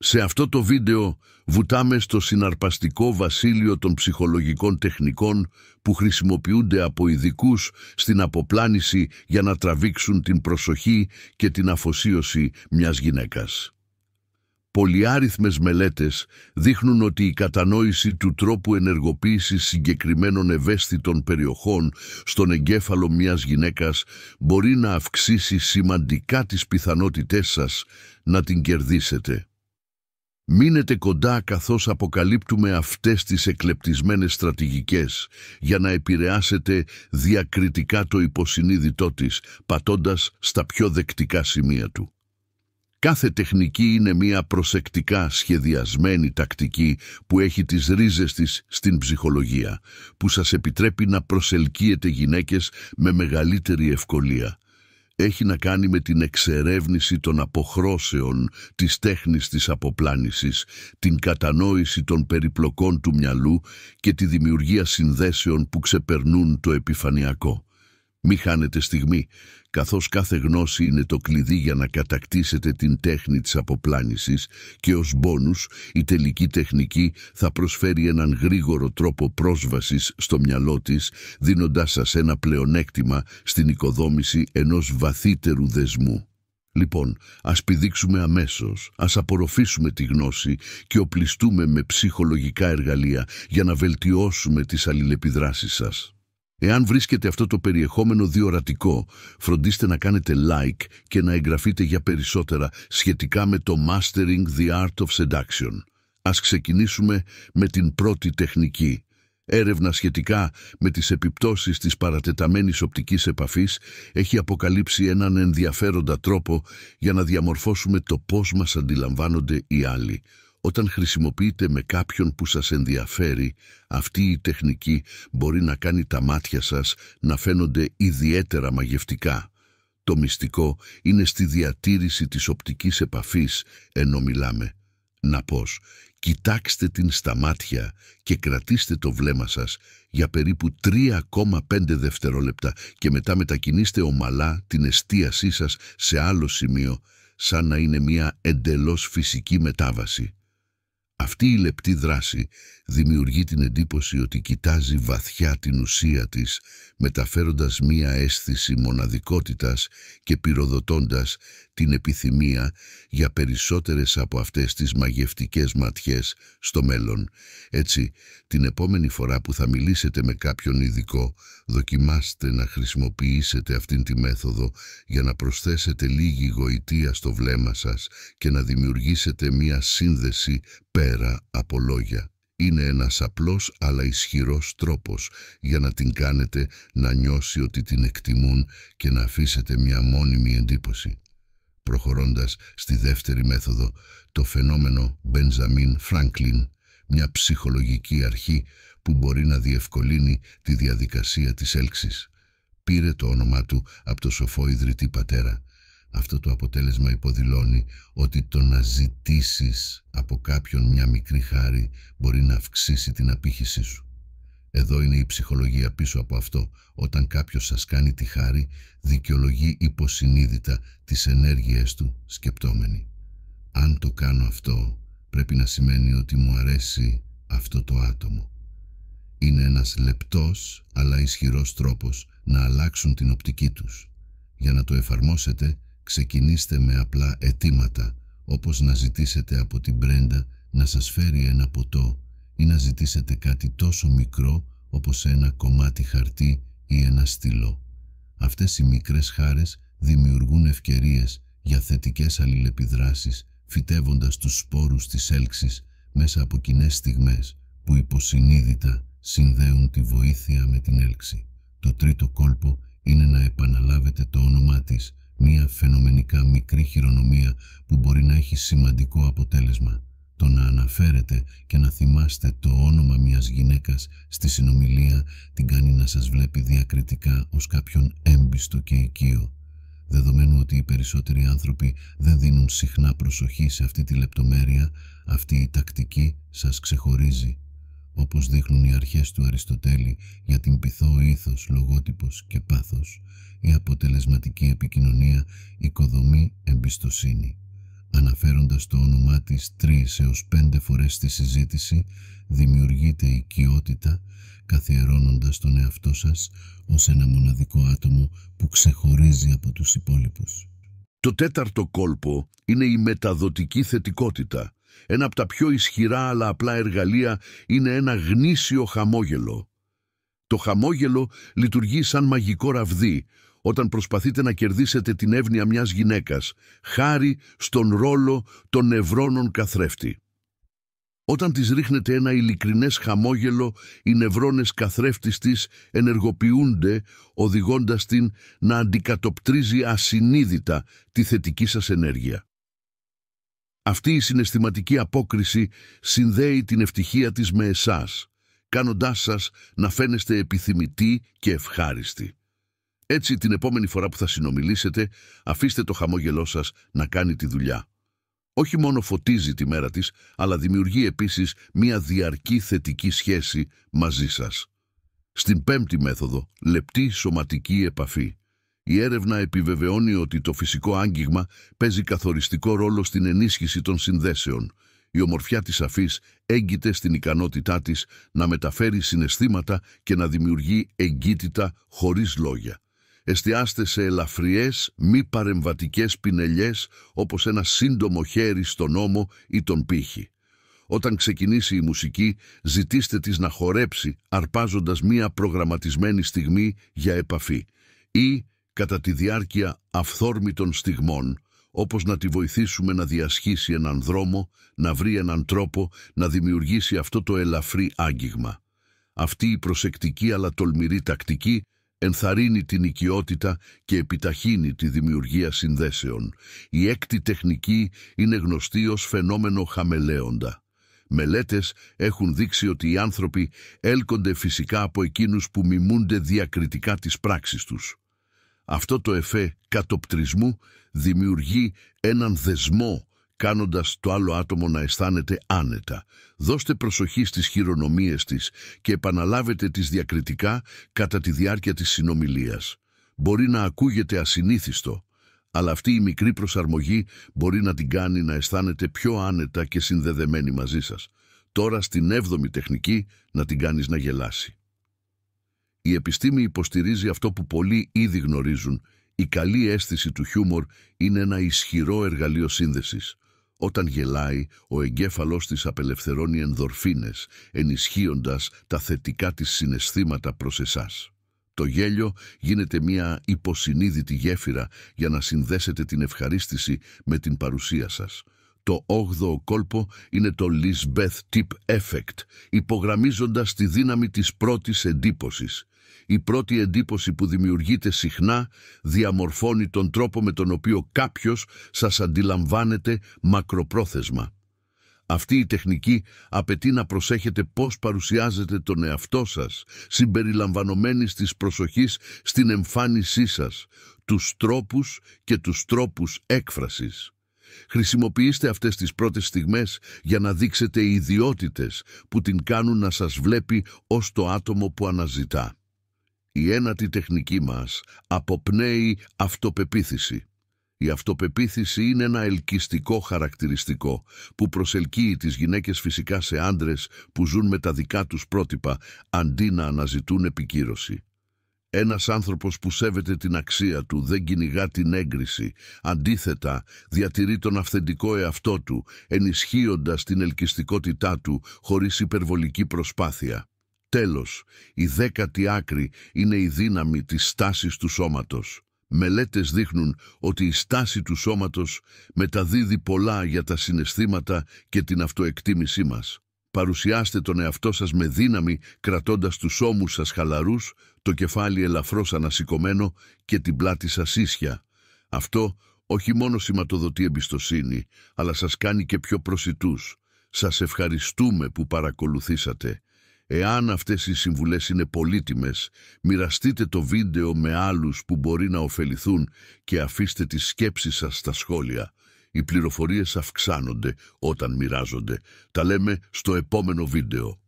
Σε αυτό το βίντεο βουτάμε στο συναρπαστικό βασίλειο των ψυχολογικών τεχνικών που χρησιμοποιούνται από ειδικούς στην αποπλάνηση για να τραβήξουν την προσοχή και την αφοσίωση μιας γυναίκας. Πολυάριθμες μελέτες δείχνουν ότι η κατανόηση του τρόπου ενεργοποίησης συγκεκριμένων ευαίσθητων περιοχών στον εγκέφαλο μιας γυναίκας μπορεί να αυξήσει σημαντικά τις πιθανότητές σας να την κερδίσετε. Μείνετε κοντά καθώς αποκαλύπτουμε αυτές τις εκλεπτισμένες στρατηγικές για να επηρεάσετε διακριτικά το υποσυνείδητό της, πατώντας στα πιο δεκτικά σημεία του. Κάθε τεχνική είναι μια προσεκτικά σχεδιασμένη τακτική που έχει τις ρίζες της στην ψυχολογία, που σας επιτρέπει να προσελκύετε γυναίκες με μεγαλύτερη ευκολία. Έχει να κάνει με την εξερεύνηση των αποχρώσεων της τέχνης της αποπλάνησης, την κατανόηση των περιπλοκών του μυαλού και τη δημιουργία συνδέσεων που ξεπερνούν το επιφανειακό. Μη χάνετε στιγμή, καθώς κάθε γνώση είναι το κλειδί για να κατακτήσετε την τέχνη της αποπλάνησης και ως μπόνους η τελική τεχνική θα προσφέρει έναν γρήγορο τρόπο πρόσβασης στο μυαλό της, δίνοντάς σας ένα πλεονέκτημα στην οικοδόμηση ενός βαθύτερου δεσμού. Λοιπόν, ας πηδήξουμε αμέσως, ας απορροφήσουμε τη γνώση και οπλιστούμε με ψυχολογικά εργαλεία για να βελτιώσουμε τις αλληλεπιδράσεις σας. Εάν βρίσκετε αυτό το περιεχόμενο διορατικό, φροντίστε να κάνετε like και να εγγραφείτε για περισσότερα σχετικά με το Mastering the Art of Seduction. Ας ξεκινήσουμε με την πρώτη τεχνική. Έρευνα σχετικά με τις επιπτώσεις της παρατεταμένης οπτικής επαφής έχει αποκαλύψει έναν ενδιαφέροντα τρόπο για να διαμορφώσουμε το πώς μας αντιλαμβάνονται οι άλλοι. Όταν χρησιμοποιείτε με κάποιον που σας ενδιαφέρει, αυτή η τεχνική μπορεί να κάνει τα μάτια σας να φαίνονται ιδιαίτερα μαγευτικά. Το μυστικό είναι στη διατήρηση της οπτικής επαφής ενώ μιλάμε. Να πώς, κοιτάξτε την στα μάτια και κρατήστε το βλέμμα σας για περίπου 3,5 δευτερόλεπτα και μετά μετακινήστε ομαλά την εστίασή σας σε άλλο σημείο, σαν να είναι μια εντελώς φυσική μετάβαση. Αυτή η λεπτή δράση δημιουργεί την εντύπωση ότι κοιτάζει βαθιά την ουσία της, μεταφέροντας μία αίσθηση μοναδικότητας και πυροδοτώντας την επιθυμία για περισσότερες από αυτές τις μαγευτικές ματιές στο μέλλον. Έτσι, την επόμενη φορά που θα μιλήσετε με κάποιον ειδικό, δοκιμάστε να χρησιμοποιήσετε αυτήν τη μέθοδο για να προσθέσετε λίγη γοητεία στο βλέμμα σας και να δημιουργήσετε μία σύνδεση πέρα από λόγια. Είναι ένας απλός αλλά ισχυρός τρόπος για να την κάνετε να νιώσει ότι την εκτιμούν και να αφήσετε μια μόνιμη εντύπωση. Προχωρώντας στη δεύτερη μέθοδο, το φαινόμενο Μπενζαμίν Φράνκλιν, μια ψυχολογική αρχή που μπορεί να διευκολύνει τη διαδικασία της έλξης. Πήρε το όνομά του από το σοφό ιδρυτή πατέρα. Αυτό το αποτέλεσμα υποδηλώνει ότι το να ζητήσεις από κάποιον μια μικρή χάρη μπορεί να αυξήσει την απήχησή σου. Εδώ είναι η ψυχολογία πίσω από αυτό. Όταν κάποιος σας κάνει τη χάρη, δικαιολογεί υποσυνείδητα τις ενέργειές του σκεπτόμενοι. Αν το κάνω αυτό, πρέπει να σημαίνει ότι μου αρέσει αυτό το άτομο. Είναι ένας λεπτός αλλά ισχυρός τρόπος να αλλάξουν την οπτική τους. Για να το εφαρμόσετε, ξεκινήστε με απλά αιτήματα, όπως να ζητήσετε από την Μπρέντα να σας φέρει ένα ποτό ή να ζητήσετε κάτι τόσο μικρό όπως ένα κομμάτι χαρτί ή ένα στυλό. Αυτές οι μικρές χάρες δημιουργούν ευκαιρίες για θετικές αλληλεπιδράσεις, φυτεύοντας τους σπόρους της έλξης μέσα από κοινές στιγμές που υποσυνείδητα συνδέουν τη βοήθεια με την έλξη. Το τρίτο κόλπο είναι να επαναλάβετε το όνομά της, μια φαινομενικά μικρή χειρονομία που μπορεί να έχει σημαντικό αποτέλεσμα. Το να αναφέρετε και να θυμάστε το όνομα μιας γυναίκας στη συνομιλία την κάνει να σας βλέπει διακριτικά ως κάποιον έμπιστο και οικείο. Δεδομένου ότι οι περισσότεροι άνθρωποι δεν δίνουν συχνά προσοχή σε αυτή τη λεπτομέρεια, αυτή η τακτική σας ξεχωρίζει. Όπως δείχνουν οι αρχές του Αριστοτέλη για την πειθό ήθος, λογότυπος και πάθος, η αποτελεσματική επικοινωνία οικοδομεί εμπιστοσύνη. Αναφέροντας το όνομά της 3 έως 5 φορές στη συζήτηση, δημιουργείται οικειότητα, καθιερώνοντας τον εαυτό σας ως ένα μοναδικό άτομο που ξεχωρίζει από τους υπόλοιπους. Το τέταρτο κόλπο είναι η μεταδοτική θετικότητα. Ένα από τα πιο ισχυρά αλλά απλά εργαλεία είναι ένα γνήσιο χαμόγελο. Το χαμόγελο λειτουργεί σαν μαγικό ραβδί όταν προσπαθείτε να κερδίσετε την εύνοια μιας γυναίκας, χάρη στον ρόλο των νευρώνων καθρέφτη. Όταν της ρίχνετε ένα ειλικρινές χαμόγελο, οι νευρώνες καθρέφτης της ενεργοποιούνται, οδηγώντας την να αντικατοπτρίζει ασυνείδητα τη θετική σας ενέργεια. Αυτή η συναισθηματική απόκριση συνδέει την ευτυχία της με εσάς, κάνοντάς σας να φαίνεστε επιθυμητοί και ευχάριστοι. Έτσι, την επόμενη φορά που θα συνομιλήσετε, αφήστε το χαμόγελό σας να κάνει τη δουλειά. Όχι μόνο φωτίζει τη μέρα της, αλλά δημιουργεί επίσης μια διαρκή θετική σχέση μαζί σας. Στην πέμπτη μέθοδο, λεπτή σωματική επαφή. Η έρευνα επιβεβαιώνει ότι το φυσικό άγγιγμα παίζει καθοριστικό ρόλο στην ενίσχυση των συνδέσεων. Η ομορφιά της αφής έγκυται στην ικανότητά της να μεταφέρει συναισθήματα και να δημιουργεί εγκύτητα χωρίς λόγια. Εστιάστε σε ελαφριές, μη παρεμβατικές πινελιές, όπως ένα σύντομο χέρι στον ώμο ή τον πύχη. Όταν ξεκινήσει η μουσική, ζητήστε της να χορέψει, αρπάζοντας μία προγραμματισμένη στιγμή για επαφή, ή κατά τη διάρκεια αυθόρμητων στιγμών, όπως να τη βοηθήσουμε να διασχίσει έναν δρόμο, να βρει έναν τρόπο να δημιουργήσει αυτό το ελαφρύ άγγιγμα. Αυτή η προσεκτική αλλά τολμηρή τακτική ενθαρρύνει την οικειότητα και επιταχύνει τη δημιουργία συνδέσεων. Η έκτη τεχνική είναι γνωστή ως φαινόμενο χαμελέοντα. Μελέτες έχουν δείξει ότι οι άνθρωποι έλκονται φυσικά από εκείνους που μιμούνται διακριτικά τις πράξεις τους. Αυτό το εφέ κατοπτρισμού δημιουργεί έναν δεσμό, κάνοντας το άλλο άτομο να αισθάνεται άνετα. Δώστε προσοχή στις χειρονομίες της και επαναλάβετε τις διακριτικά κατά τη διάρκεια της συνομιλίας. Μπορεί να ακούγεται ασυνήθιστο, αλλά αυτή η μικρή προσαρμογή μπορεί να την κάνει να αισθάνεται πιο άνετα και συνδεδεμένη μαζί σας. Τώρα στην 7η τεχνική να την κάνεις να γελάσει. Η επιστήμη υποστηρίζει αυτό που πολλοί ήδη γνωρίζουν. Η καλή αίσθηση του χιούμορ είναι ένα ισχυρό εργαλείο σύνδεσης. Όταν γελάει, ο εγκέφαλος της απελευθερώνει ενδορφίνες, ενισχύοντας τα θετικά της συναισθήματα προς εσάς. Το γέλιο γίνεται μια υποσυνείδητη γέφυρα για να συνδέσετε την ευχαρίστηση με την παρουσία σας. Το 8ο κόλπο είναι το Lisbeth Tip Effect, υπογραμμίζοντας τη δύναμη της πρώτης εντύπωσης. Η πρώτη εντύπωση που δημιουργείται συχνά διαμορφώνει τον τρόπο με τον οποίο κάποιος σας αντιλαμβάνεται μακροπρόθεσμα. Αυτή η τεχνική απαιτεί να προσέχετε πώς παρουσιάζετε τον εαυτό σας, συμπεριλαμβανομένης της προσοχής στην εμφάνισή σας, τους τρόπους και τους τρόπους έκφρασης. Χρησιμοποιήστε αυτές τις πρώτες στιγμές για να δείξετε ιδιότητες που την κάνουν να σας βλέπει ως το άτομο που αναζητά. Η 9η τεχνική μας αποπνέει αυτοπεποίθηση. Η αυτοπεποίθηση είναι ένα ελκυστικό χαρακτηριστικό που προσελκύει τις γυναίκες φυσικά σε άντρες που ζουν με τα δικά τους πρότυπα αντί να αναζητούν επικύρωση. Ένας άνθρωπος που σέβεται την αξία του δεν κυνηγά την έγκριση. Αντίθετα, διατηρεί τον αυθεντικό εαυτό του, ενισχύοντας την ελκυστικότητά του χωρίς υπερβολική προσπάθεια. Τέλος, η 10η άκρη είναι η δύναμη της στάσης του σώματος. Μελέτες δείχνουν ότι η στάση του σώματος μεταδίδει πολλά για τα συναισθήματα και την αυτοεκτίμησή μας. Παρουσιάστε τον εαυτό σας με δύναμη, κρατώντας τους ώμους σας χαλαρούς, το κεφάλι ελαφρώς ανασηκωμένο και την πλάτη σας ίσια. Αυτό όχι μόνο σηματοδοτεί εμπιστοσύνη, αλλά σας κάνει και πιο προσιτούς. Σας ευχαριστούμε που παρακολουθήσατε. Εάν αυτές οι συμβουλές είναι πολύτιμες, μοιραστείτε το βίντεο με άλλους που μπορεί να ωφεληθούν και αφήστε τις σκέψεις σας στα σχόλια. Οι πληροφορίες αυξάνονται όταν μοιράζονται. Τα λέμε στο επόμενο βίντεο.